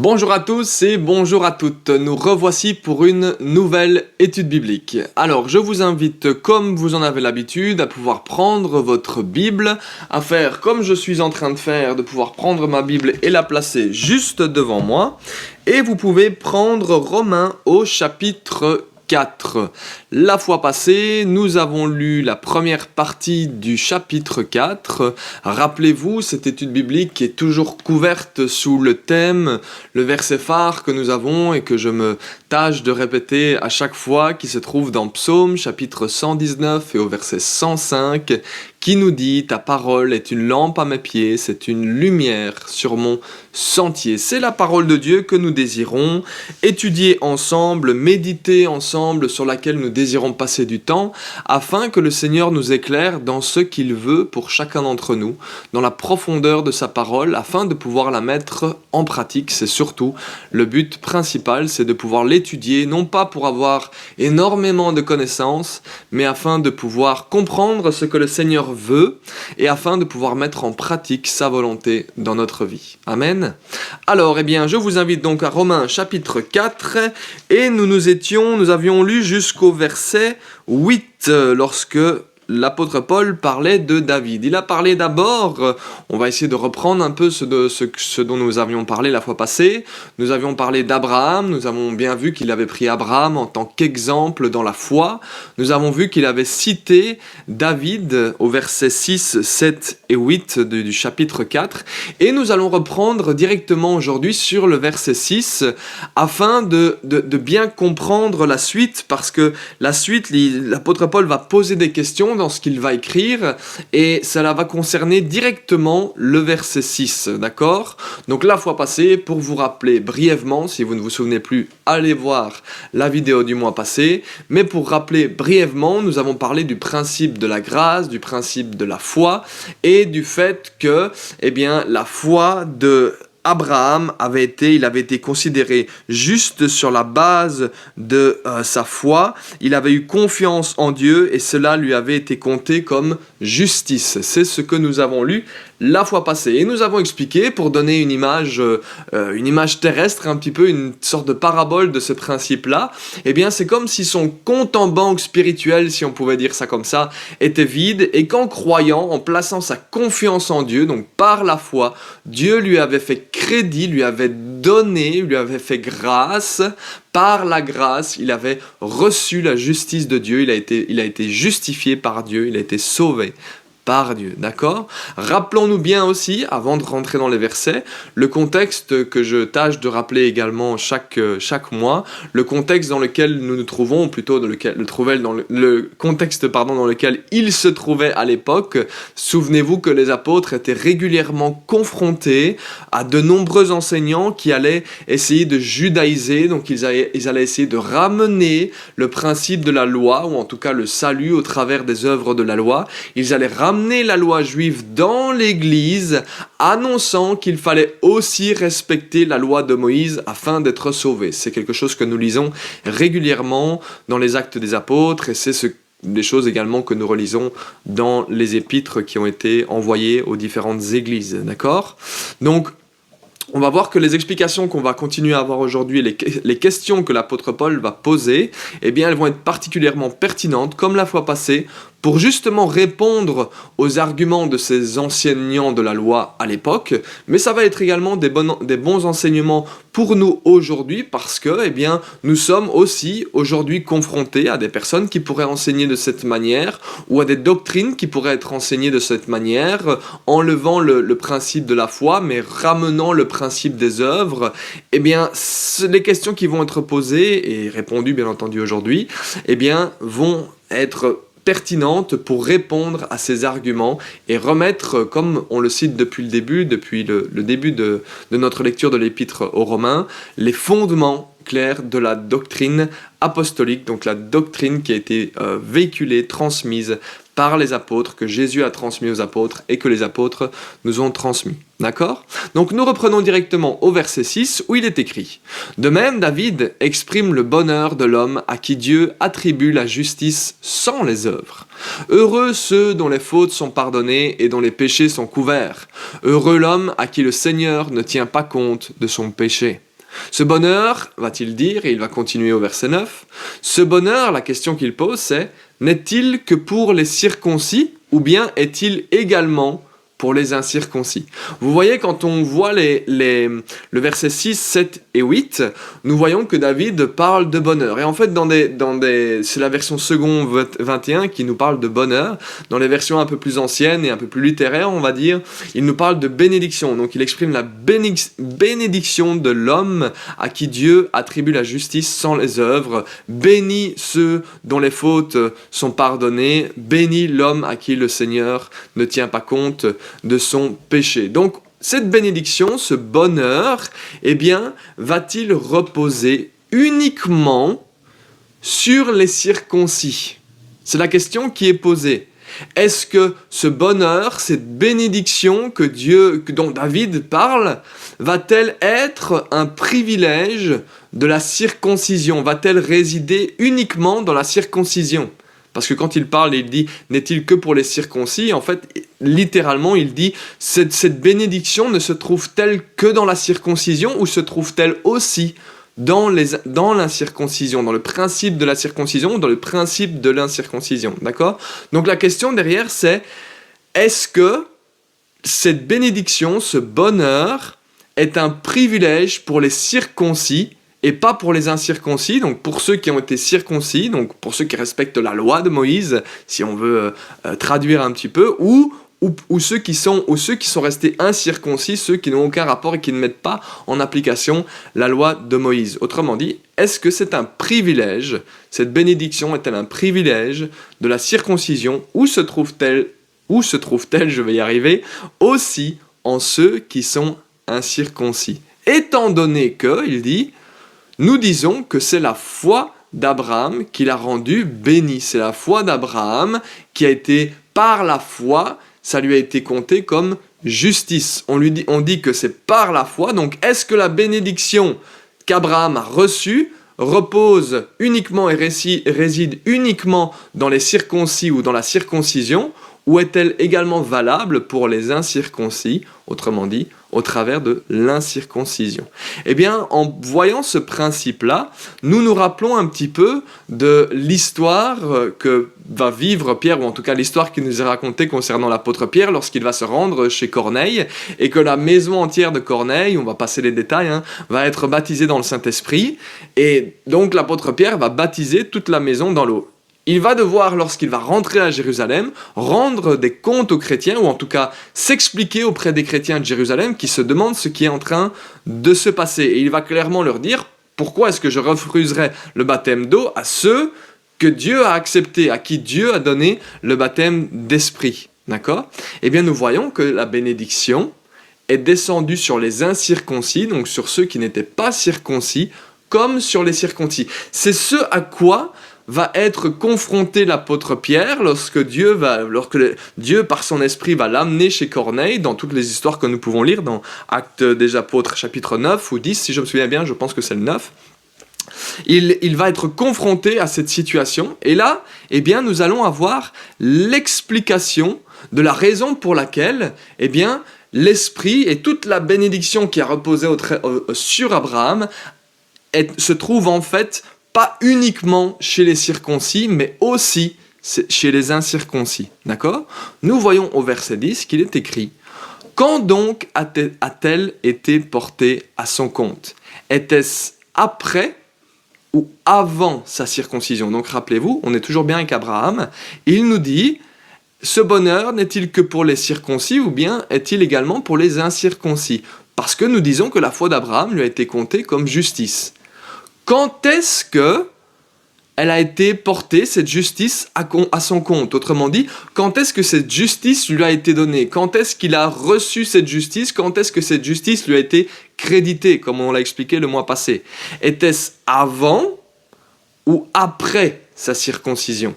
Bonjour à tous et bonjour à toutes, nous revoici pour une nouvelle étude biblique. Alors je vous invite, comme vous en avez l'habitude, à pouvoir prendre votre Bible, à faire comme je suis en train de faire, de pouvoir prendre ma Bible et la placer juste devant moi. Et vous pouvez prendre Romains au chapitre 4. La fois passée, nous avons lu la première partie du chapitre 4. Rappelez-vous, cette étude biblique est toujours couverte sous le thème, le verset phare que nous avons et que je me tâche de répéter à chaque fois, qui se trouve dans Psaume chapitre 119 et au verset 105, qui nous dit « Ta parole est une lampe à mes pieds, c'est une lumière sur mon sentier ». C'est la parole de Dieu que nous désirons étudier ensemble, méditer ensemble, sur laquelle nous désirons passer du temps, afin que le Seigneur nous éclaire dans ce qu'il veut pour chacun d'entre nous, dans la profondeur de sa parole, afin de pouvoir la mettre en pratique. C'est surtout le but principal, c'est de pouvoir l'étudier, non pas pour avoir énormément de connaissances, mais afin de pouvoir comprendre ce que le Seigneur veut et afin de pouvoir mettre en pratique sa volonté dans notre vie. Amen. Alors, je vous invite donc à Romains chapitre 4 et nous avions lu jusqu'au verset 8 lorsque l'apôtre Paul parlait de David. Il a parlé d'abord, on va essayer de reprendre un peu ce dont nous avions parlé la fois passée. Nous avions parlé d'Abraham, nous avons bien vu qu'il avait pris Abraham en tant qu'exemple dans la foi. Nous avons vu qu'il avait cité David au verset 6, 7 et 8 du chapitre 4. Et nous allons reprendre directement aujourd'hui sur le verset 6 afin de bien comprendre la suite, parce que la suite, l'apôtre Paul va poser des questions dans ce qu'il va écrire, et cela va concerner directement le verset 6, d'accord? Donc la fois passée, pour vous rappeler brièvement, si vous ne vous souvenez plus, allez voir la vidéo du mois passé, mais pour rappeler brièvement, nous avons parlé du principe de la grâce, du principe de la foi, et du fait que, la foi de Abraham avait été considéré juste sur la base de sa foi. Il avait eu confiance en Dieu et cela lui avait été compté comme justice. C'est ce que nous avons lu la fois passée. Et nous avons expliqué, pour donner une image terrestre, un petit peu une sorte de parabole de ce principe-là, c'est comme si son compte en banque spirituel, si on pouvait dire ça comme ça, était vide, et qu'en croyant, en plaçant sa confiance en Dieu, donc par la foi, Dieu lui avait fait crédit, lui avait donné, lui avait fait grâce. Par la grâce, il avait reçu la justice de Dieu, il a été justifié par Dieu, il a été sauvé par Dieu, d'accord? Rappelons-nous bien aussi, avant de rentrer dans les versets, le contexte que je tâche de rappeler également chaque mois, le contexte dans lequel nous nous trouvons, ou plutôt le contexte dans lequel il se trouvait à l'époque. Souvenez-vous que les apôtres étaient régulièrement confrontés à de nombreux enseignants qui allaient essayer de judaïser, donc ils allaient essayer de ramener le principe de la loi, ou en tout cas le salut au travers des œuvres de la loi. Ils allaient ramener la loi juive dans l'Église, annonçant qu'il fallait aussi respecter la loi de Moïse afin d'être sauvé. C'est quelque chose que nous lisons régulièrement dans les Actes des Apôtres, et c'est des choses également que nous relisons dans les épîtres qui ont été envoyées aux différentes églises, d'accord? Donc, on va voir que les explications qu'on va continuer à avoir aujourd'hui, les questions que l'apôtre Paul va poser, elles vont être particulièrement pertinentes, comme la fois passée, pour justement répondre aux arguments de ces enseignants de la loi à l'époque, mais ça va être également des bons enseignements pour nous aujourd'hui, parce que nous sommes aussi aujourd'hui confrontés à des personnes qui pourraient enseigner de cette manière, ou à des doctrines qui pourraient être enseignées de cette manière, enlevant le principe de la foi, mais ramenant le principe des œuvres. Les questions qui vont être posées et répondues bien entendu aujourd'hui, vont être pertinentes pour répondre à ces arguments et remettre, comme on le cite depuis le début de notre lecture de l'épître aux Romains, les fondements clairs de la doctrine apostolique, donc la doctrine qui a été véhiculée, transmise par les apôtres, que Jésus a transmis aux apôtres et que les apôtres nous ont transmis. D'accord? Donc nous reprenons directement au verset 6 où il est écrit « De même, David exprime le bonheur de l'homme à qui Dieu attribue la justice sans les œuvres. Heureux ceux dont les fautes sont pardonnées et dont les péchés sont couverts. Heureux l'homme à qui le Seigneur ne tient pas compte de son péché. » Ce bonheur, va-t-il dire, et il va continuer au verset 9, ce bonheur, la question qu'il pose, c'est, n'est-il que pour les circoncis, ou bien est-il également pour les incirconcis? Vous voyez, quand on voit le verset 6, 7 et 8, nous voyons que David parle de bonheur. Et en fait, c'est la version second 21 qui nous parle de bonheur. Dans les versions un peu plus anciennes et un peu plus littéraires, on va dire, il nous parle de bénédiction. Donc il exprime la bénédiction de l'homme à qui Dieu attribue la justice sans les œuvres. Bénis ceux dont les fautes sont pardonnées. Bénis l'homme à qui le Seigneur ne tient pas compte de son péché. Donc, cette bénédiction, ce bonheur, eh bien, va-t-il reposer uniquement sur les circoncis? C'est la question qui est posée. Est-ce que ce bonheur, cette bénédiction dont David parle, va-t-elle être un privilège de la circoncision? Va-t-elle résider uniquement dans la circoncision? Parce que quand il parle, il dit « n'est-il que pour les circoncis ?» En fait, littéralement, il dit « cette bénédiction ne se trouve-t-elle que dans la circoncision ou se trouve-t-elle aussi dans l'incirconcision, dans le principe de la circoncision ou dans le principe de l'incirconcision ?» D'accord? Donc la question derrière, c'est est-ce que cette bénédiction, ce bonheur, est un privilège pour les circoncis et pas pour les incirconcis, donc pour ceux qui ont été circoncis, donc pour ceux qui respectent la loi de Moïse, si on veut traduire un petit peu, ou ceux qui sont restés incirconcis, ceux qui n'ont aucun rapport et qui ne mettent pas en application la loi de Moïse. Autrement dit, est-ce que c'est un privilège, cette bénédiction est-elle un privilège de la circoncision, ou se trouve-t-elle, je vais y arriver, aussi en ceux qui sont incirconcis? Étant donné que, il dit, nous disons que c'est la foi d'Abraham qui l'a rendu béni. C'est la foi d'Abraham qui a été, par la foi, ça lui a été compté comme justice. On dit que c'est par la foi. Donc, est-ce que la bénédiction qu'Abraham a reçue repose uniquement et réside uniquement dans les circoncis ou dans la circoncision, ou est-elle également valable pour les incirconcis, autrement dit, au travers de l'incirconcision? Eh bien, en voyant ce principe-là, nous nous rappelons un petit peu de l'histoire que va vivre Pierre, ou en tout cas l'histoire qui nous est racontée concernant l'apôtre Pierre lorsqu'il va se rendre chez Corneille, et que la maison entière de Corneille, on va passer les détails, va être baptisée dans le Saint-Esprit, et donc l'apôtre Pierre va baptiser toute la maison dans l'eau. Il va devoir, lorsqu'il va rentrer à Jérusalem, rendre des comptes aux chrétiens, ou en tout cas s'expliquer auprès des chrétiens de Jérusalem qui se demandent ce qui est en train de se passer. Et il va clairement leur dire « Pourquoi est-ce que je refuserais le baptême d'eau à ceux que Dieu a acceptés, à qui Dieu a donné le baptême d'esprit ?» D'accord? Eh bien, nous voyons que la bénédiction est descendue sur les incirconcis, donc sur ceux qui n'étaient pas circoncis, comme sur les circoncis. C'est ce à quoi va être confronté l'apôtre Pierre lorsque Dieu, par son esprit, va l'amener chez Corneille, dans toutes les histoires que nous pouvons lire, dans Actes des Apôtres, chapitre 9 ou 10, si je me souviens bien, je pense que c'est le 9. Il va être confronté à cette situation, et là, eh bien, nous allons avoir l'explication de la raison pour laquelle, eh bien, l'Esprit et toute la bénédiction qui a reposé sur Abraham se trouve en fait pas uniquement chez les circoncis, mais aussi chez les incirconcis. D'accord? Nous voyons au verset 10 qu'il est écrit « Quand donc a-t-elle été portée à son compte? Était-ce après ou avant sa circoncision ?» Donc rappelez-vous, on est toujours bien avec Abraham. Il nous dit « Ce bonheur n'est-il que pour les circoncis ou bien est-il également pour les incirconcis ?» Parce que nous disons que la foi d'Abraham lui a été comptée comme justice. Quand est-ce que elle a été portée, cette justice, à son compte? Autrement dit, quand est-ce que cette justice lui a été donnée? Quand est-ce qu'il a reçu cette justice? Quand est-ce que cette justice lui a été créditée, comme on l'a expliqué le mois passé? Était-ce avant ou après sa circoncision?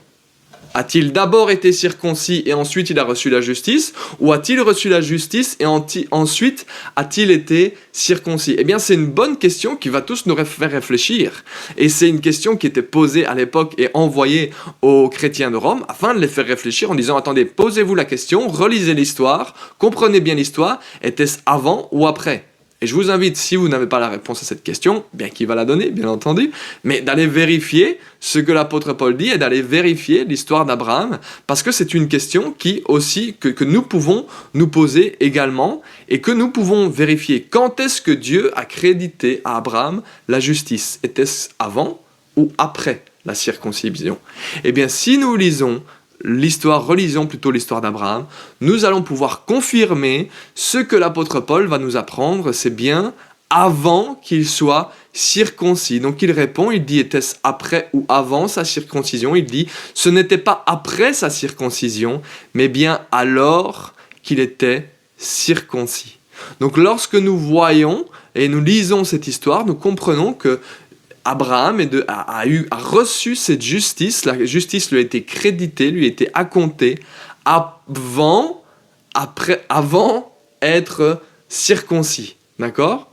A-t-il d'abord été circoncis et ensuite il a reçu la justice? Ou a-t-il reçu la justice et ensuite a-t-il été circoncis? Eh bien, c'est une bonne question qui va tous nous faire réfléchir. Et c'est une question qui était posée à l'époque et envoyée aux chrétiens de Rome afin de les faire réfléchir en disant « Attendez, posez-vous la question, relisez l'histoire, comprenez bien l'histoire, était-ce avant ou après ?» Et je vous invite, si vous n'avez pas la réponse à cette question, bien qu'il va la donner, bien entendu, mais d'aller vérifier ce que l'apôtre Paul dit et d'aller vérifier l'histoire d'Abraham, parce que c'est une question qui aussi, que nous pouvons nous poser également, et que nous pouvons vérifier. Quand est-ce que Dieu a crédité à Abraham la justice? Était-ce avant ou après la circoncision? Eh bien, si nous relisons plutôt l'histoire d'Abraham, nous allons pouvoir confirmer ce que l'apôtre Paul va nous apprendre, c'est bien avant qu'il soit circoncis. Donc il répond, il dit, était-ce après ou avant sa circoncision? Il dit, ce n'était pas après sa circoncision, mais bien alors qu'il était circoncis. Donc lorsque nous voyons et nous lisons cette histoire, nous comprenons que Abraham a reçu cette justice, la justice lui a été créditée, lui a été accomptée avant être circoncis. D'accord?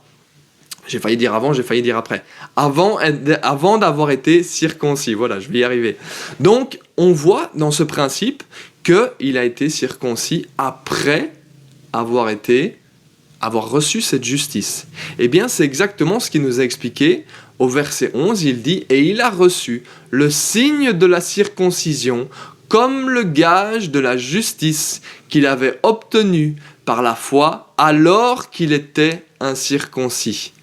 J'ai failli dire avant, j'ai failli dire après. Avant d'avoir été circoncis. Voilà, je vais y arriver. Donc, on voit dans ce principe qu'il a été circoncis après avoir reçu cette justice. Eh bien, c'est exactement ce qu'il nous a expliqué au verset 11. Il dit « Et il a reçu le signe de la circoncision comme le gage de la justice qu'il avait obtenu par la foi alors qu'il était incirconcis. »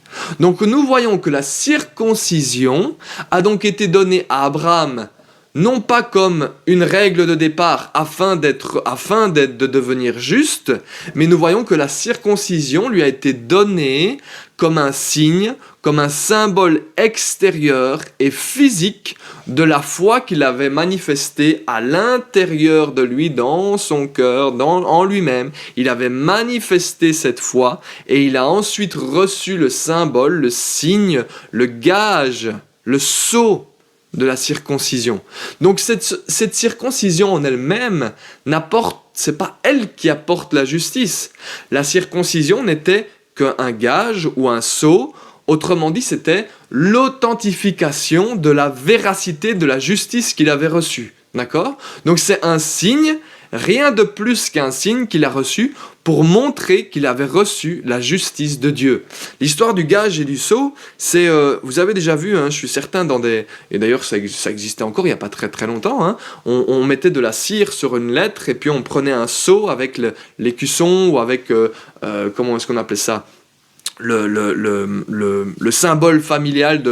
Donc nous voyons que la circoncision a donc été donnée à Abraham non pas comme une règle de départ afin de devenir juste, mais nous voyons que la circoncision lui a été donnée comme un signe, comme un symbole extérieur et physique de la foi qu'il avait manifestée à l'intérieur de lui, dans son cœur, en lui-même. Il avait manifesté cette foi et il a ensuite reçu le symbole, le signe, le gage, le sceau de la circoncision. Donc cette circoncision en elle-même c'est pas elle qui apporte la justice. La circoncision n'était qu'un gage ou un sceau. Autrement dit, c'était l'authentification de la véracité de la justice qu'il avait reçue. D'accord? Donc c'est un signe, rien de plus qu'un signe qu'il a reçu pour montrer qu'il avait reçu la justice de Dieu. L'histoire du gage et du sceau, c'est, vous avez déjà vu, je suis certain, et d'ailleurs ça existait encore il n'y a pas très très longtemps, on mettait de la cire sur une lettre et puis on prenait un seau avec l'écusson ou avec, comment est-ce qu'on appelait ça ? Le symbole familial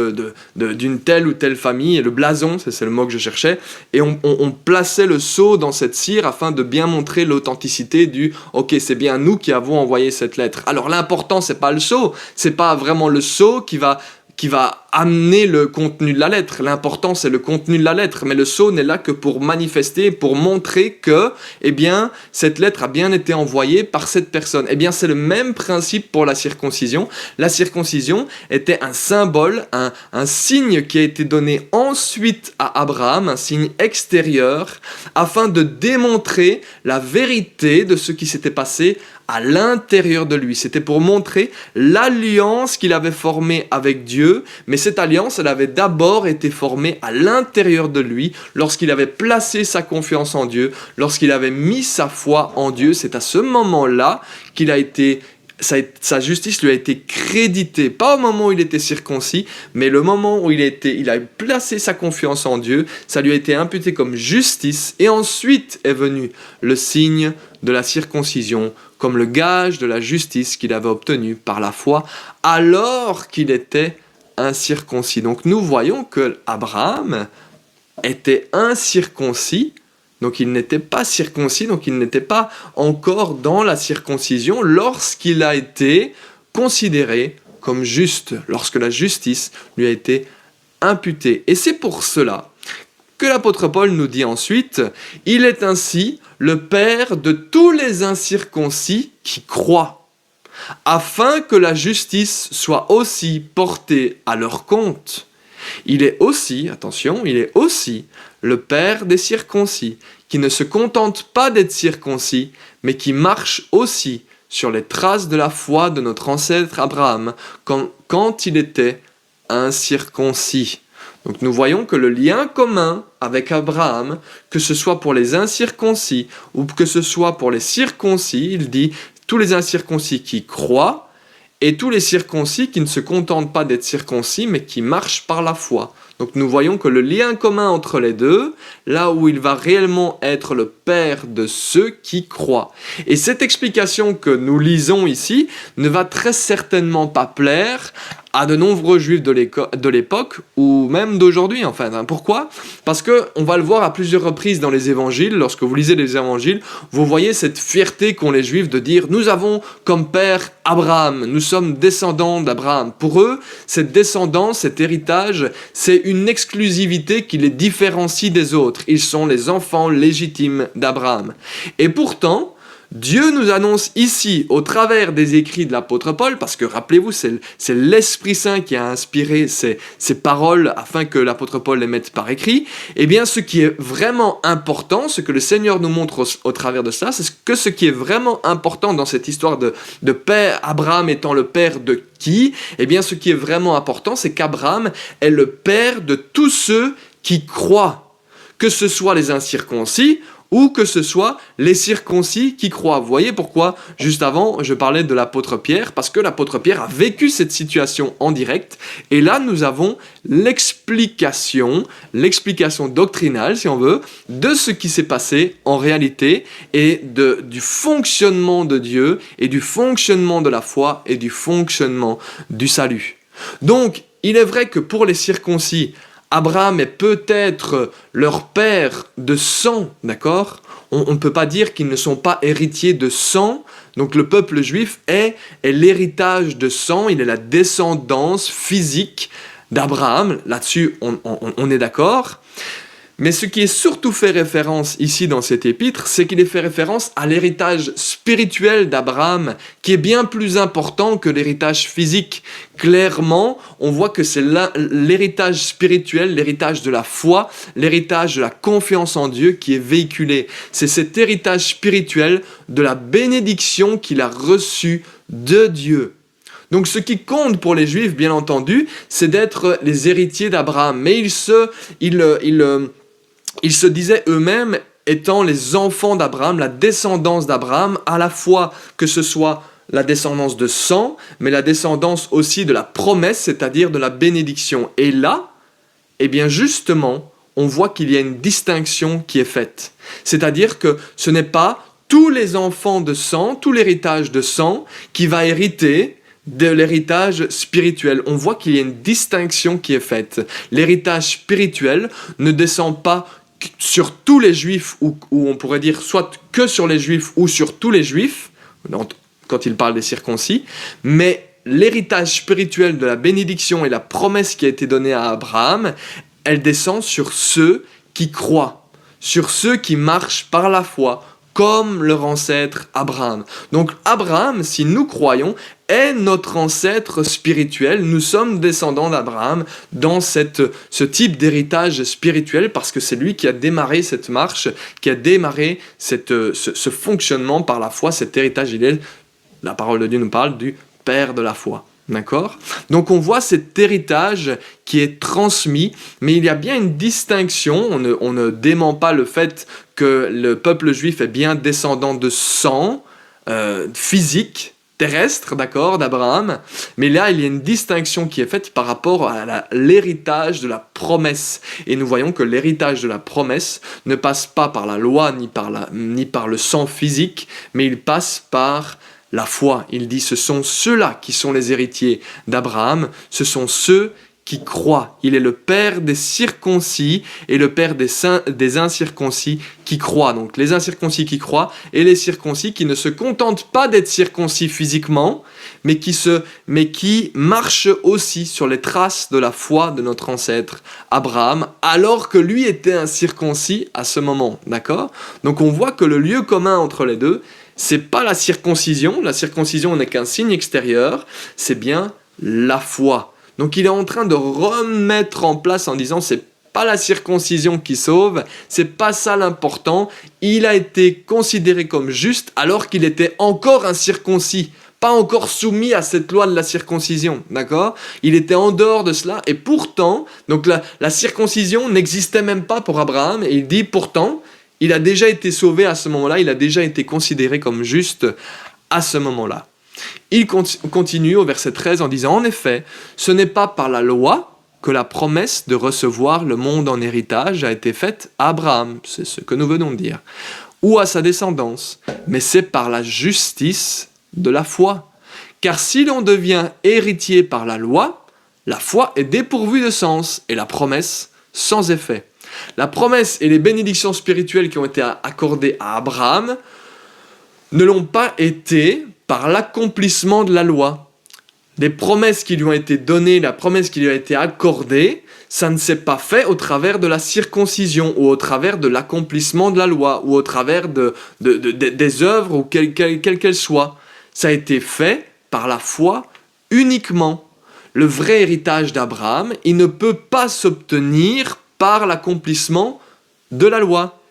d'une telle ou telle famille, et le blason, c'est le mot que je cherchais, et on plaçait le sceau dans cette cire afin de bien montrer l'authenticité du « ok, c'est bien nous qui avons envoyé cette lettre ». Alors l'important, c'est pas le sceau, c'est pas vraiment le sceau qui va amener le contenu de la lettre. L'important, c'est le contenu de la lettre, mais le sceau n'est là que pour manifester, pour montrer que, eh bien, cette lettre a bien été envoyée par cette personne. Eh bien, c'est le même principe pour la circoncision. La circoncision était un symbole, un signe qui a été donné ensuite à Abraham, un signe extérieur, afin de démontrer la vérité de ce qui s'était passé à l'intérieur de lui. C'était pour montrer l'alliance qu'il avait formée avec Dieu, mais cette alliance, elle avait d'abord été formée à l'intérieur de lui, lorsqu'il avait placé sa confiance en Dieu, lorsqu'il avait mis sa foi en Dieu. C'est à ce moment-là qu'il a été sa justice lui a été créditée, pas au moment où il était circoncis, mais le moment où il a placé sa confiance en Dieu, ça lui a été imputé comme justice, et ensuite est venu le signe de la circoncision, comme le gage de la justice qu'il avait obtenue par la foi, alors qu'il était incirconcis. Donc nous voyons que Abraham était incirconcis, donc il n'était pas circoncis, donc il n'était pas encore dans la circoncision lorsqu'il a été considéré comme juste, lorsque la justice lui a été imputée. Et c'est pour cela que l'apôtre Paul nous dit ensuite « Il est ainsi le Père de tous les incirconcis qui croient, afin que la justice soit aussi portée à leur compte. Il est aussi, attention, il est aussi le Père des circoncis, qui ne se contentent pas d'être circoncis, mais qui marchent aussi sur les traces de la foi de notre ancêtre Abraham, quand il était incirconcis. » Donc nous voyons que le lien commun avec Abraham, que ce soit pour les incirconcis ou que ce soit pour les circoncis, il dit tous les incirconcis qui croient, et tous les circoncis qui ne se contentent pas d'être circoncis, mais qui marchent par la foi. Donc nous voyons que le lien commun entre les deux, là où il va réellement être le Père de ceux qui croient. Et cette explication que nous lisons ici ne va très certainement pas plaire à de nombreux juifs de l'époque, ou même d'aujourd'hui en fait. Pourquoi ? Parce qu'on va le voir à plusieurs reprises dans les évangiles. Lorsque vous lisez les évangiles, vous voyez cette fierté qu'ont les juifs de dire « Nous avons comme père Abraham, nous sommes descendants d'Abraham ». Pour eux, cette descendance, cet héritage, c'est une exclusivité qui les différencie des autres. Ils sont les enfants légitimes d'Abraham. Et pourtant, Dieu nous annonce ici, au travers des écrits de l'apôtre Paul, parce que rappelez-vous, c'est l'Esprit Saint qui a inspiré ces paroles afin que l'apôtre Paul les mette par écrit, eh bien ce qui est vraiment important, ce que le Seigneur nous montre au travers de cela, c'est que ce qui est vraiment important dans cette histoire de père, Abraham étant le père de qui ? Eh bien ce qui est vraiment important, c'est qu'Abraham est le père de tous ceux qui croient, que ce soit les incirconcis, ou que ce soit les circoncis qui croient. Vous voyez pourquoi, juste avant, je parlais de l'apôtre Pierre, parce que l'apôtre Pierre a vécu cette situation en direct, et là nous avons l'explication doctrinale, si on veut, de ce qui s'est passé en réalité, et du fonctionnement de Dieu, et du fonctionnement de la foi, et du fonctionnement du salut. Donc, il est vrai que pour les circoncis, Abraham est peut-être leur père de sang, d'accord ? On ne peut pas dire qu'ils ne sont pas héritiers de sang. Donc le peuple juif est l'héritage de sang, il est la descendance physique d'Abraham. Là-dessus, on est d'accord. Mais ce qui est surtout fait référence ici dans cet épître, c'est qu'il est fait référence à l'héritage spirituel d'Abraham, qui est bien plus important que l'héritage physique. Clairement, on voit que c'est l'héritage spirituel, l'héritage de la foi, l'héritage de la confiance en Dieu qui est véhiculé. C'est cet héritage spirituel de la bénédiction qu'il a reçue de Dieu. Donc ce qui compte pour les Juifs, bien entendu, c'est d'être les héritiers d'Abraham. Mais ils se disaient eux-mêmes étant les enfants d'Abraham, la descendance d'Abraham, à la fois que ce soit la descendance de sang, mais la descendance aussi de la promesse, c'est-à-dire de la bénédiction. Et là, eh bien justement, on voit qu'il y a une distinction qui est faite. C'est-à-dire que ce n'est pas tous les enfants de sang, tout l'héritage de sang qui va hériter de l'héritage spirituel. On voit qu'il y a une distinction qui est faite. L'héritage spirituel ne descend pas sur tous les juifs, ou on pourrait dire soit que sur les juifs ou sur tous les juifs, quand il parle des circoncis, mais l'héritage spirituel de la bénédiction et la promesse qui a été donnée à Abraham, elle descend sur ceux qui croient, sur ceux qui marchent par la foi, comme leur ancêtre Abraham. Donc Abraham, si nous croyons, est notre ancêtre spirituel. Nous sommes descendants d'Abraham dans ce type d'héritage spirituel parce que c'est lui qui a démarré cette marche, qui a démarré ce fonctionnement par la foi, cet héritage. La parole de Dieu nous parle du Père de la foi. D'accord ? Donc on voit cet héritage qui est transmis, mais il y a bien une distinction, on ne dément pas le fait que le peuple juif est bien descendant de sang physique, terrestre, d'accord, d'Abraham, mais là il y a une distinction qui est faite par rapport à l'héritage de la promesse. Et nous voyons que l'héritage de la promesse ne passe pas par la loi ni par le sang physique, mais il passe par la foi. Il dit ce sont ceux-là qui sont les héritiers d'Abraham, ce sont ceux qui croient. Il est le père des circoncis et le père des incirconcis qui croient. Donc les incirconcis qui croient et les circoncis qui ne se contentent pas d'être circoncis physiquement, mais qui marchent aussi sur les traces de la foi de notre ancêtre Abraham, alors que lui était incirconcis à ce moment. D'accord ? Donc on voit que le lieu commun entre les deux, c'est pas la circoncision n'est qu'un signe extérieur, c'est bien la foi. Donc il est en train de remettre en place en disant c'est pas la circoncision qui sauve, c'est pas ça l'important, il a été considéré comme juste alors qu'il était encore incirconcis, pas encore soumis à cette loi de la circoncision, d'accord ? Il était en dehors de cela et pourtant, donc la circoncision n'existait même pas pour Abraham et il dit pourtant, il a déjà été sauvé à ce moment-là, il a déjà été considéré comme juste à ce moment-là. Il continue au verset 13 en disant « En effet, ce n'est pas par la loi que la promesse de recevoir le monde en héritage a été faite à Abraham, c'est ce que nous venons de dire, ou à sa descendance, mais c'est par la justice de la foi. Car si l'on devient héritier par la foi est dépourvue de sens et la promesse sans effet. » La promesse et les bénédictions spirituelles qui ont été accordées à Abraham ne l'ont pas été par l'accomplissement de la loi. Les promesses qui lui ont été données, la promesse qui lui a été accordée, ça ne s'est pas fait au travers de la circoncision ou au travers de l'accomplissement de la loi ou au travers des œuvres ou quelles qu'elles soient. Ça a été fait par la foi uniquement. Le vrai héritage d'Abraham, il ne peut pas s'obtenir par l'accomplissement de la loi.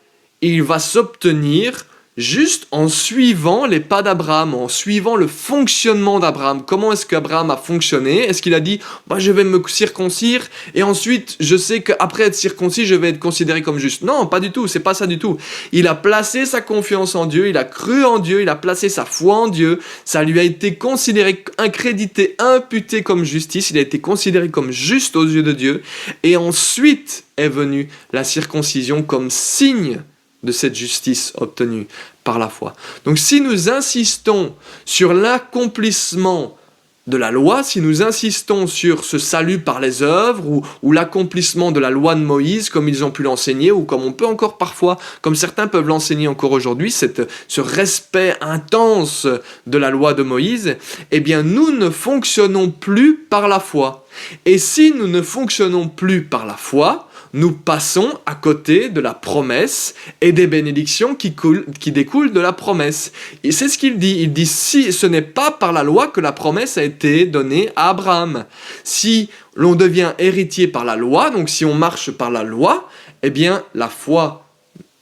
Il va s'obtenir juste en suivant les pas d'Abraham, en suivant le fonctionnement d'Abraham. Comment est-ce qu'Abraham a fonctionné? Est-ce qu'il a dit « je vais me circoncire et ensuite je sais qu'après être circoncis, je vais être considéré comme juste ». Non, pas du tout, c'est pas ça du tout. Il a placé sa confiance en Dieu, il a cru en Dieu, il a placé sa foi en Dieu. Ça lui a été considéré, incrédité, imputé comme justice. Il a été considéré comme juste aux yeux de Dieu. Et ensuite est venue la circoncision comme signe de cette justice obtenue par la foi. Donc si nous insistons sur l'accomplissement de la loi, si nous insistons sur ce salut par les œuvres ou l'accomplissement de la loi de Moïse comme ils ont pu l'enseigner ou comme on peut encore parfois, comme certains peuvent l'enseigner encore aujourd'hui, ce respect intense de la loi de Moïse, eh bien nous ne fonctionnons plus par la foi. Et si nous ne fonctionnons plus par la foi, nous passons à côté de la promesse et des bénédictions qui découlent de la promesse. Et c'est ce qu'il dit. Il dit, si ce n'est pas par la loi que la promesse a été donnée à Abraham. Si l'on devient héritier par la loi, donc si on marche par la loi, eh bien la foi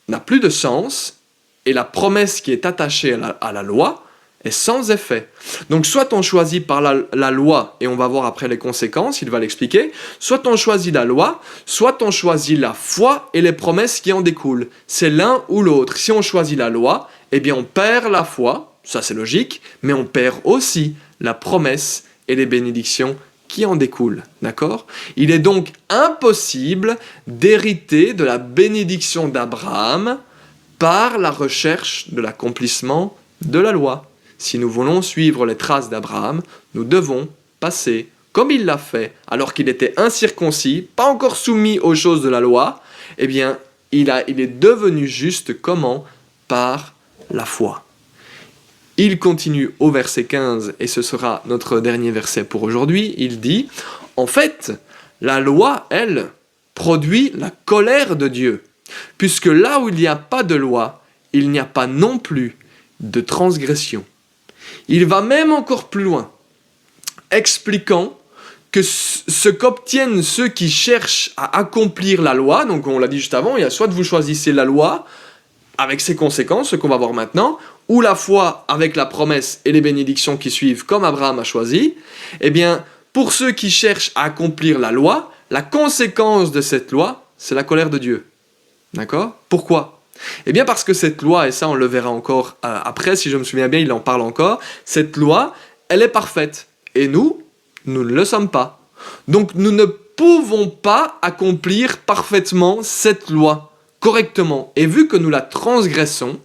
n'a plus de sens et la promesse qui est attachée à la loi est sans effet. Donc soit on choisit par la loi, et on va voir après les conséquences, il va l'expliquer, soit on choisit la loi, soit on choisit la foi et les promesses qui en découlent. C'est l'un ou l'autre. Si on choisit la loi, eh bien on perd la foi, ça c'est logique, mais on perd aussi la promesse et les bénédictions qui en découlent. D'accord? Il est donc impossible d'hériter de la bénédiction d'Abraham par la recherche de l'accomplissement de la loi. Si nous voulons suivre les traces d'Abraham, nous devons passer, comme il l'a fait, alors qu'il était incirconcis, pas encore soumis aux choses de la loi, eh bien, il est devenu juste comment? Par la foi. Il continue au verset 15, et ce sera notre dernier verset pour aujourd'hui, il dit, en fait, la loi, elle, produit la colère de Dieu, puisque là où il n'y a pas de loi, il n'y a pas non plus de transgression. Il va même encore plus loin, expliquant que ce qu'obtiennent ceux qui cherchent à accomplir la loi, donc on l'a dit juste avant, il y a soit vous choisissez la loi avec ses conséquences, ce qu'on va voir maintenant, ou la foi avec la promesse et les bénédictions qui suivent, comme Abraham a choisi. Eh bien, pour ceux qui cherchent à accomplir la loi, la conséquence de cette loi, c'est la colère de Dieu. D'accord? Pourquoi? Eh bien parce que cette loi, et ça on le verra encore après, si je me souviens bien, il en parle encore, cette loi, elle est parfaite. Et nous ne le sommes pas. Donc nous ne pouvons pas accomplir parfaitement cette loi, correctement. Et vu que nous la transgressons,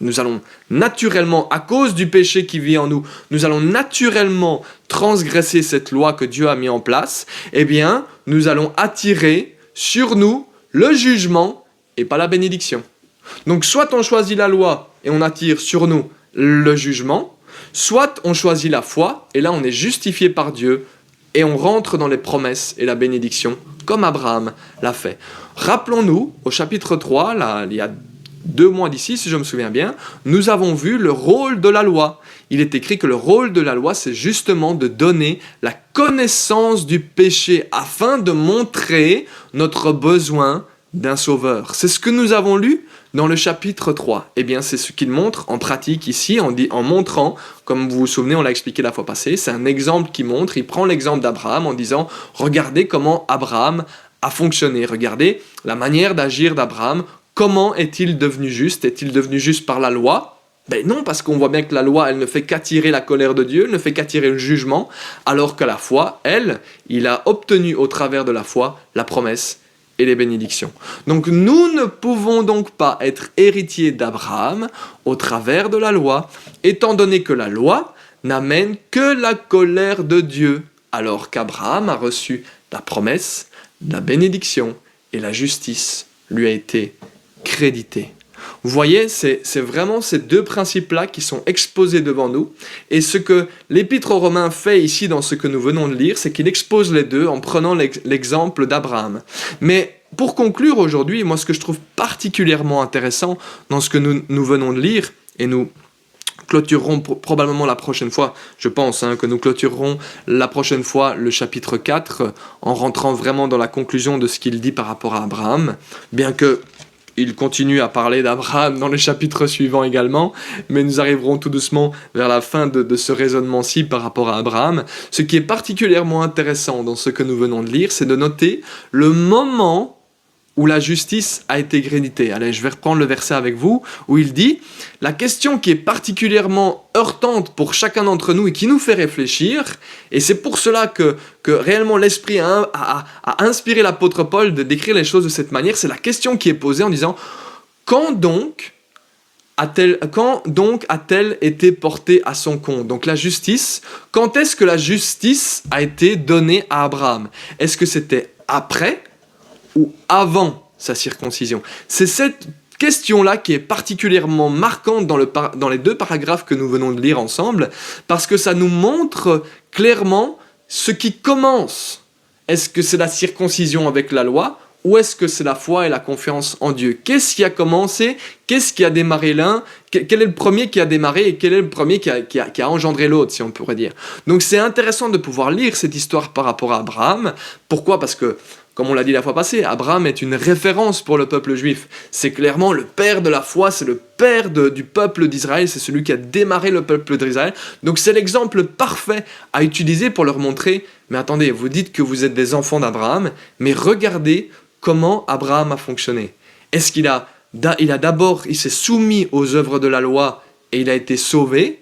nous allons naturellement, à cause du péché qui vit en nous, nous allons naturellement transgresser cette loi que Dieu a mis en place, eh bien, nous allons attirer sur nous le jugement et pas la bénédiction. Donc soit on choisit la loi et on attire sur nous le jugement, soit on choisit la foi et là on est justifié par Dieu et on rentre dans les promesses et la bénédiction comme Abraham l'a fait. Rappelons-nous, au chapitre 3, là, il y a 2 mois d'ici, si je me souviens bien, nous avons vu le rôle de la loi. Il est écrit que le rôle de la loi, c'est justement de donner la connaissance du péché afin de montrer notre besoin d'un sauveur. C'est ce que nous avons lu dans le chapitre 3. Eh bien, c'est ce qu'il montre en pratique ici, en montrant, comme vous vous souvenez, on l'a expliqué la fois passée, c'est un exemple qu'il montre, il prend l'exemple d'Abraham en disant « Regardez comment Abraham a fonctionné, regardez la manière d'agir d'Abraham, comment est-il devenu juste? Est-il devenu juste par la loi? Ben non, parce qu'on voit bien que la loi, elle ne fait qu'attirer la colère de Dieu, ne fait qu'attirer le jugement, alors que la foi, elle, il a obtenu au travers de la foi la promesse et les bénédictions. Donc nous ne pouvons donc pas être héritiers d'Abraham au travers de la loi, étant donné que la loi n'amène que la colère de Dieu, alors qu'Abraham a reçu la promesse, la bénédiction et la justice lui a été créditée. Vous voyez, c'est vraiment ces deux principes-là qui sont exposés devant nous. Et ce que l'Épître aux Romains fait ici dans ce que nous venons de lire, c'est qu'il expose les deux en prenant l'exemple d'Abraham. Mais pour conclure aujourd'hui, moi ce que je trouve particulièrement intéressant dans ce que nous venons de lire, et nous clôturerons probablement la prochaine fois, je pense, que nous clôturerons la prochaine fois le chapitre 4 en rentrant vraiment dans la conclusion de ce qu'il dit par rapport à Abraham, bien que il continue à parler d'Abraham dans les chapitres suivants également, mais nous arriverons tout doucement vers la fin de ce raisonnement-ci par rapport à Abraham. Ce qui est particulièrement intéressant dans ce que nous venons de lire, c'est de noter le moment où la justice a été créditée. Allez, je vais reprendre le verset avec vous, où il dit « La question qui est particulièrement heurtante pour chacun d'entre nous et qui nous fait réfléchir, et c'est pour cela que réellement l'Esprit a inspiré l'apôtre Paul de décrire les choses de cette manière, c'est la question qui est posée en disant « Quand donc a-t-elle été portée à son compte ?» Donc la justice, quand est-ce que la justice a été donnée à Abraham? Est-ce que c'était après ou avant sa circoncision? C'est cette question-là qui est particulièrement marquante dans les deux paragraphes que nous venons de lire ensemble, parce que ça nous montre clairement ce qui commence. Est-ce que c'est la circoncision avec la loi, ou est-ce que c'est la foi et la confiance en Dieu? Qu'est-ce qui a commencé? Qu'est-ce qui a démarré l'un? Quel est le premier qui a démarré et quel est le premier qui a engendré l'autre, si on pourrait dire? Donc c'est intéressant de pouvoir lire cette histoire par rapport à Abraham. Pourquoi? Parce que, comme on l'a dit la fois passée, Abraham est une référence pour le peuple juif. C'est clairement le père de la foi, c'est le père du peuple d'Israël, c'est celui qui a démarré le peuple d'Israël. Donc c'est l'exemple parfait à utiliser pour leur montrer, mais attendez, vous dites que vous êtes des enfants d'Abraham, mais regardez comment Abraham a fonctionné. Est-ce qu'il il s'est soumis aux œuvres de la loi et il a été sauvé?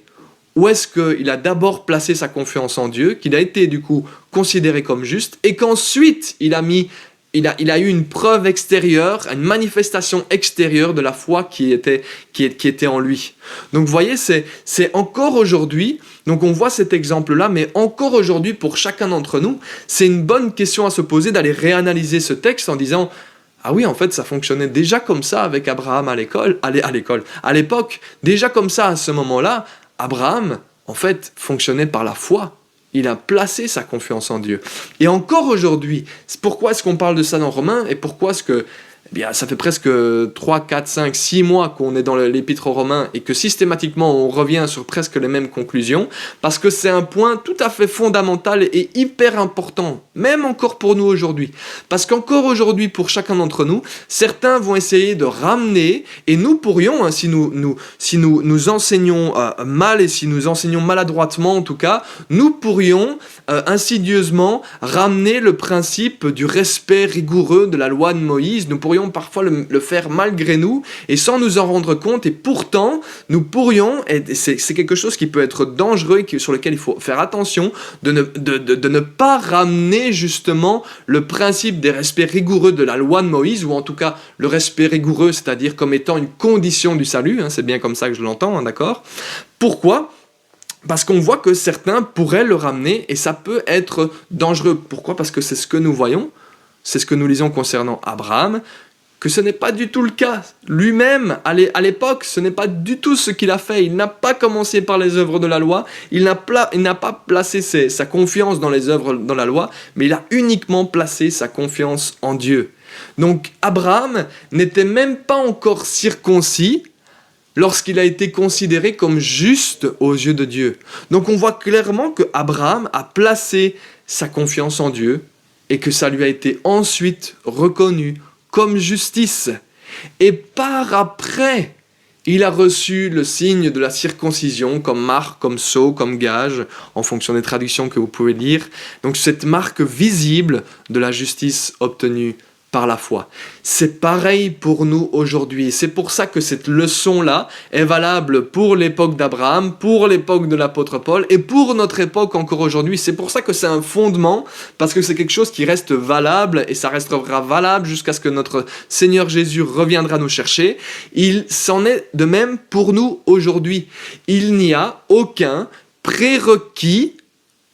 Ou est-ce qu'il a d'abord placé sa confiance en Dieu, qu'il a été du coup considéré comme juste, et qu'ensuite il a eu une preuve extérieure, une manifestation extérieure de la foi qui était en lui. Donc vous voyez, c'est encore aujourd'hui, donc on voit cet exemple-là, mais encore aujourd'hui pour chacun d'entre nous, c'est une bonne question à se poser d'aller réanalyser ce texte en disant « Ah oui, en fait, ça fonctionnait déjà comme ça avec Abraham à l'époque, déjà comme ça à ce moment-là, Abraham, en fait, fonctionnait par la foi. Il a placé sa confiance en Dieu. Et encore aujourd'hui, pourquoi est-ce qu'on parle de ça dans Romains? Et pourquoi est-ce que, eh bien, ça fait presque 3, 4, 5, 6 mois qu'on est dans l'épître aux Romains et que systématiquement on revient sur presque les mêmes conclusions? Parce que c'est un point tout à fait fondamental et hyper important, même encore pour nous aujourd'hui. Parce qu'encore aujourd'hui, pour chacun d'entre nous, certains vont essayer de ramener, et nous pourrions, si nous enseignons mal et si nous enseignons maladroitement en tout cas, nous pourrions insidieusement ramener le principe du respect rigoureux de la loi de Moïse. Nous pourrions parfois le faire malgré nous et sans nous en rendre compte, et pourtant nous pourrions, et c'est quelque chose qui peut être dangereux et sur lequel il faut faire attention, de ne pas ramener justement le principe des respects rigoureux de la loi de Moïse, ou en tout cas le respect rigoureux, c'est-à-dire comme étant une condition du salut, c'est bien comme ça que je l'entends, d'accord? Pourquoi? Parce qu'on voit que certains pourraient le ramener et ça peut être dangereux. Pourquoi? Parce que c'est ce que nous voyons, c'est ce que nous lisons concernant Abraham, que ce n'est pas du tout le cas. Lui-même, à l'époque, ce n'est pas du tout ce qu'il a fait. Il n'a pas commencé par les œuvres de la loi, il n'a pas placé sa confiance dans les œuvres dans la loi, mais il a uniquement placé sa confiance en Dieu. Donc Abraham n'était même pas encore circoncis lorsqu'il a été considéré comme juste aux yeux de Dieu. Donc on voit clairement que Abraham a placé sa confiance en Dieu et que ça lui a été ensuite reconnu comme justice. Et par après, il a reçu le signe de la circoncision comme marque, comme sceau, comme gage, en fonction des traductions que vous pouvez lire. Donc cette marque visible de la justice obtenue par la foi. C'est pareil pour nous aujourd'hui. C'est pour ça que cette leçon-là est valable pour l'époque d'Abraham, pour l'époque de l'apôtre Paul et pour notre époque encore aujourd'hui. C'est pour ça que c'est un fondement, parce que c'est quelque chose qui reste valable et ça restera valable jusqu'à ce que notre Seigneur Jésus reviendra nous chercher. Il s'en est de même pour nous aujourd'hui. Il n'y a aucun prérequis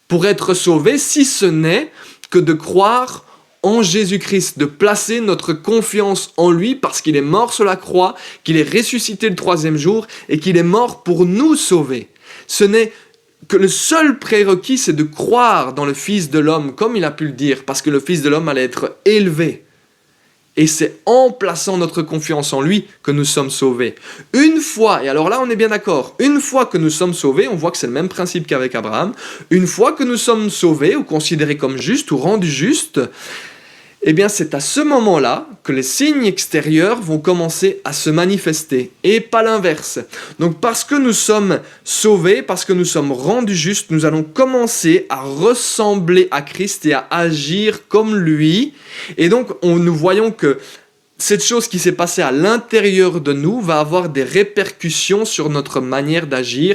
pour être sauvé si ce n'est que de croire en Jésus-Christ, de placer notre confiance en lui parce qu'il est mort sur la croix, qu'il est ressuscité le 3e jour et qu'il est mort pour nous sauver. Ce n'est que le seul prérequis, c'est de croire dans le Fils de l'homme, comme il a pu le dire, parce que le Fils de l'homme allait être élevé. Et c'est en plaçant notre confiance en lui que nous sommes sauvés. Une fois, et alors là on est bien d'accord, une fois que nous sommes sauvés, on voit que c'est le même principe qu'avec Abraham, une fois que nous sommes sauvés ou considérés comme justes ou rendus justes, eh bien c'est à ce moment-là que les signes extérieurs vont commencer à se manifester, et pas l'inverse. Donc parce que nous sommes sauvés, parce que nous sommes rendus justes, nous allons commencer à ressembler à Christ et à agir comme lui. Et donc nous voyons que cette chose qui s'est passée à l'intérieur de nous va avoir des répercussions sur notre manière d'agir,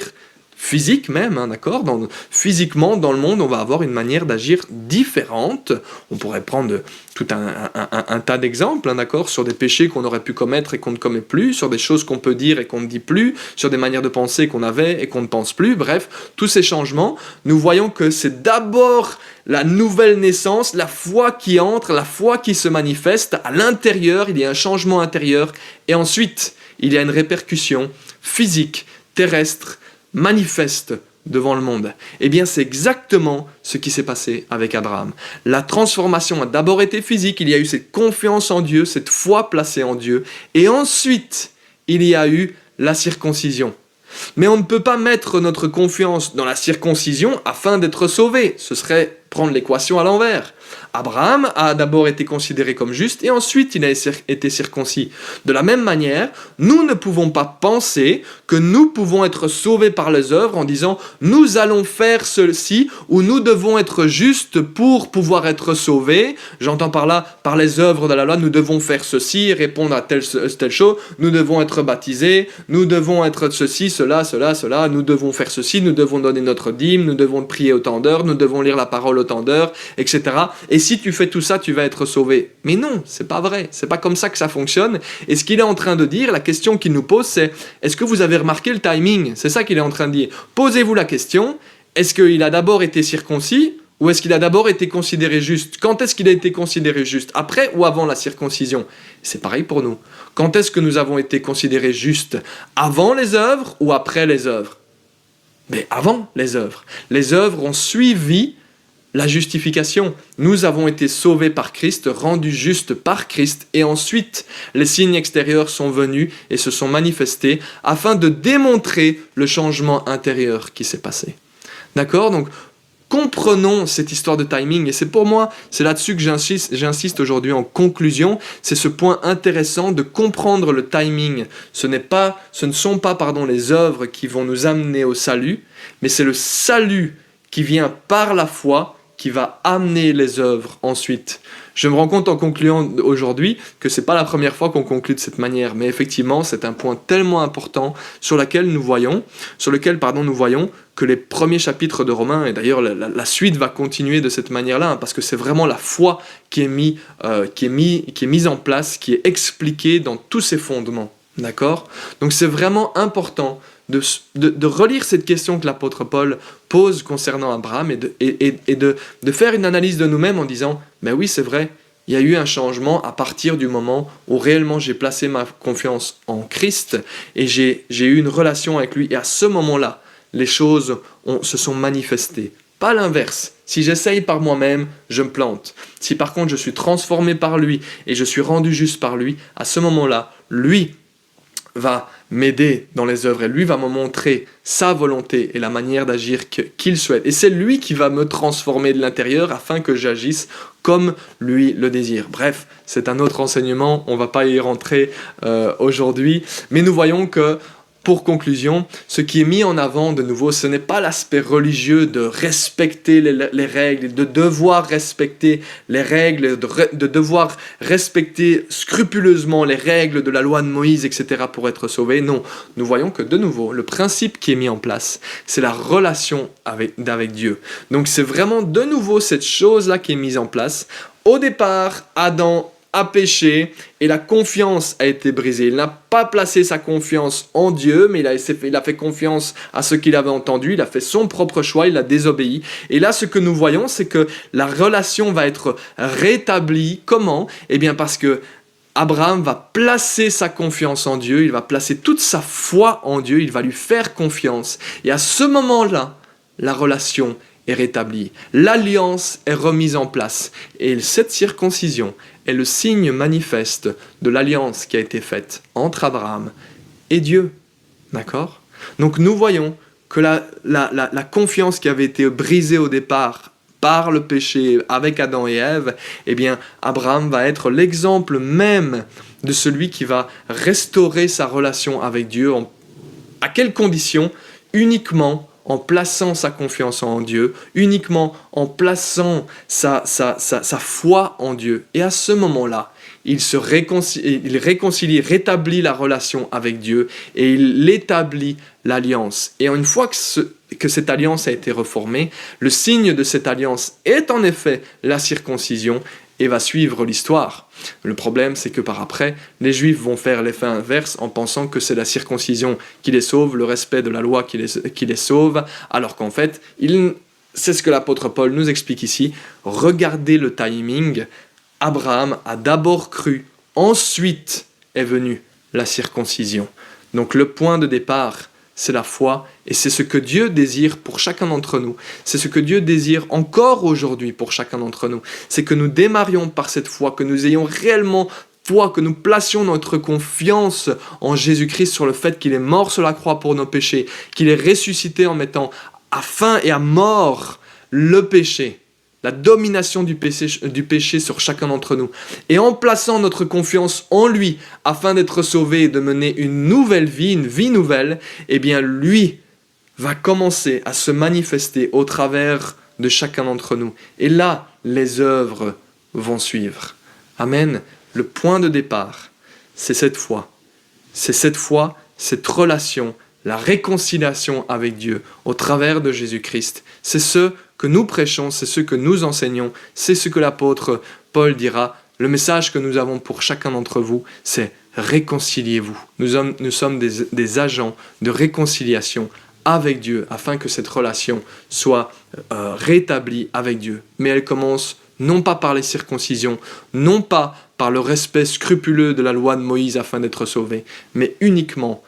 physique même, d'accord ? Physiquement, dans le monde, on va avoir une manière d'agir différente. On pourrait prendre tout un tas d'exemples, d'accord ? Sur des péchés qu'on aurait pu commettre et qu'on ne commet plus, sur des choses qu'on peut dire et qu'on ne dit plus, sur des manières de penser qu'on avait et qu'on ne pense plus. Bref, tous ces changements, nous voyons que c'est d'abord la nouvelle naissance, la foi qui entre, la foi qui se manifeste. À l'intérieur, il y a un changement intérieur. Et ensuite, il y a une répercussion physique, terrestre, manifeste devant le monde. Eh bien, c'est exactement ce qui s'est passé avec Abraham. La transformation a d'abord été physique, il y a eu cette confiance en Dieu, cette foi placée en Dieu, et ensuite, il y a eu la circoncision. Mais on ne peut pas mettre notre confiance dans la circoncision afin d'être sauvé. Ce serait prendre l'équation à l'envers. Abraham a d'abord été considéré comme juste et ensuite il a été circoncis. De la même manière, nous ne pouvons pas penser que nous pouvons être sauvés par les œuvres en disant « nous allons faire ceci » ou « nous devons être justes pour pouvoir être sauvés ». J'entends par là, par les œuvres de la loi, nous devons faire ceci, répondre à telle chose, nous devons être baptisés, nous devons être ceci, cela, nous devons faire ceci, nous devons donner notre dîme, nous devons prier autant d'heures, nous devons lire la parole autant d'heures, etc. Et si tu fais tout ça, tu vas être sauvé. Mais non, c'est pas vrai. C'est pas comme ça que ça fonctionne. Et ce qu'il est en train de dire, la question qu'il nous pose, c'est est-ce que vous avez remarqué le timing ? C'est ça qu'il est en train de dire. Posez-vous la question, est-ce qu'il a d'abord été circoncis ou est-ce qu'il a d'abord été considéré juste ? Quand est-ce qu'il a été considéré juste ? Après ou avant la circoncision ? C'est pareil pour nous. Quand est-ce que nous avons été considérés justes ? Avant les œuvres ou après les œuvres ? Mais avant les œuvres. Les œuvres ont suivi la justification. Nous avons été sauvés par Christ, rendus justes par Christ, et ensuite les signes extérieurs sont venus et se sont manifestés afin de démontrer le changement intérieur qui s'est passé. D'accord ? Donc, comprenons cette histoire de timing, et c'est pour moi, c'est là-dessus que j'insiste aujourd'hui en conclusion, c'est ce point intéressant de comprendre le timing. Ce ne sont pas les œuvres qui vont nous amener au salut, mais c'est le salut qui vient par la foi, qui va amener les œuvres ensuite. Je me rends compte en concluant aujourd'hui que c'est pas la première fois qu'on conclut de cette manière, mais effectivement c'est un point tellement important sur lequel nous voyons que les premiers chapitres de Romains, et d'ailleurs la suite va continuer de cette manière-là, parce que c'est vraiment la foi qui est mise en place, qui est expliquée dans tous ses fondements. D'accord ? Donc c'est vraiment important de relire cette question que l'apôtre Paul pose concernant Abraham et de faire une analyse de nous-mêmes en disant « Mais oui, c'est vrai, il y a eu un changement à partir du moment où réellement j'ai placé ma confiance en Christ et j'ai eu une relation avec lui. Et à ce moment-là, les choses se sont manifestées. Pas l'inverse. Si j'essaye par moi-même, je me plante. Si par contre je suis transformé par lui et je suis rendu juste par lui, à ce moment-là, lui va m'aider dans les œuvres et lui va me montrer sa volonté et la manière d'agir qu'il souhaite. Et c'est lui qui va me transformer de l'intérieur afin que j'agisse comme lui le désire. Bref, c'est un autre enseignement, on ne va pas y rentrer aujourd'hui, mais nous voyons que pour conclusion, ce qui est mis en avant de nouveau, ce n'est pas l'aspect religieux de respecter les règles, de devoir respecter les règles, de devoir respecter scrupuleusement les règles de la loi de Moïse, etc. pour être sauvé. Non, nous voyons que de nouveau, le principe qui est mis en place, c'est la relation avec Dieu. Donc c'est vraiment de nouveau cette chose-là qui est mise en place. Au départ, Adam a péché et la confiance a été brisée. Il n'a pas placé sa confiance en Dieu, mais il a fait confiance à ce qu'il avait entendu. Il a fait son propre choix, il a désobéi. Et là, ce que nous voyons, c'est que la relation va être rétablie. Comment ? Eh bien, parce que Abraham va placer sa confiance en Dieu, il va placer toute sa foi en Dieu, il va lui faire confiance. Et à ce moment-là, la relation est rétablie. L'alliance est remise en place. Et cette circoncision est le signe manifeste de l'alliance qui a été faite entre Abraham et Dieu. D'accord ? Donc nous voyons que la confiance qui avait été brisée au départ par le péché avec Adam et Ève, eh bien, Abraham va être l'exemple même de celui qui va restaurer sa relation avec Dieu. À quelles conditions ? Uniquement en plaçant sa confiance en Dieu, uniquement en plaçant sa foi en Dieu. Et à ce moment-là, il réconcilie, rétablit la relation avec Dieu et il établit l'alliance. Et une fois que cette alliance a été reformée, le signe de cette alliance est en effet la circoncision et va suivre l'histoire. Le problème, c'est que par après, les Juifs vont faire l'effet inverse en pensant que c'est la circoncision qui les sauve, le respect de la loi qui les sauve, alors qu'en fait, c'est ce que l'apôtre Paul nous explique ici. Regardez le timing. Abraham a d'abord cru, ensuite est venue la circoncision. Donc le point de départ, c'est la foi, et c'est ce que Dieu désire pour chacun d'entre nous. C'est ce que Dieu désire encore aujourd'hui pour chacun d'entre nous. C'est que nous démarrions par cette foi, que nous ayons réellement foi, que nous placions notre confiance en Jésus-Christ sur le fait qu'il est mort sur la croix pour nos péchés, qu'il est ressuscité en mettant à fin et à mort le péché, la domination du péché sur chacun d'entre nous. Et en plaçant notre confiance en lui, afin d'être sauvé et de mener une nouvelle vie, une vie nouvelle, eh bien lui va commencer à se manifester au travers de chacun d'entre nous. Et là, les œuvres vont suivre. Amen. Le point de départ, c'est cette foi. C'est cette foi, cette relation, la réconciliation avec Dieu au travers de Jésus-Christ. C'est ce que nous prêchons, c'est ce que nous enseignons, c'est ce que l'apôtre Paul dira. Le message que nous avons pour chacun d'entre vous, c'est réconciliez-vous. Nous sommes des agents de réconciliation avec Dieu, afin que cette relation soit rétablie avec Dieu. Mais elle commence non pas par les circoncisions, non pas par le respect scrupuleux de la loi de Moïse afin d'être sauvé, mais uniquement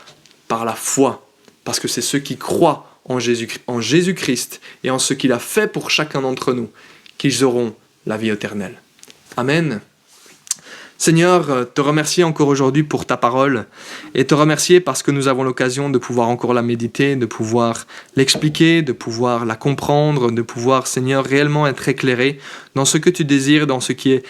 par la foi, parce que c'est ceux qui croient en Jésus-Christ et en ce qu'il a fait pour chacun d'entre nous, qu'ils auront la vie éternelle. Amen. Seigneur, te remercier encore aujourd'hui pour ta parole et te remercier parce que nous avons l'occasion de pouvoir encore la méditer, de pouvoir l'expliquer, de pouvoir la comprendre, de pouvoir, Seigneur, réellement être éclairé dans ce que tu désires, dans ce qui est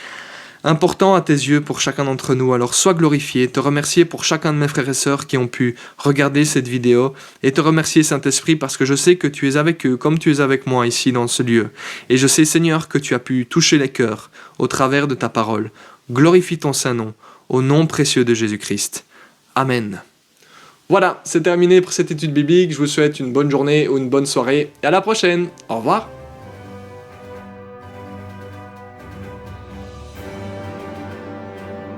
important à tes yeux pour chacun d'entre nous. Alors sois glorifié, te remercier pour chacun de mes frères et sœurs qui ont pu regarder cette vidéo et te remercier Saint-Esprit parce que je sais que tu es avec eux comme tu es avec moi ici dans ce lieu. Et je sais Seigneur que tu as pu toucher les cœurs au travers de ta parole. Glorifie ton saint nom, au nom précieux de Jésus-Christ. Amen. Voilà, c'est terminé pour cette étude biblique. Je vous souhaite une bonne journée ou une bonne soirée et à la prochaine. Au revoir.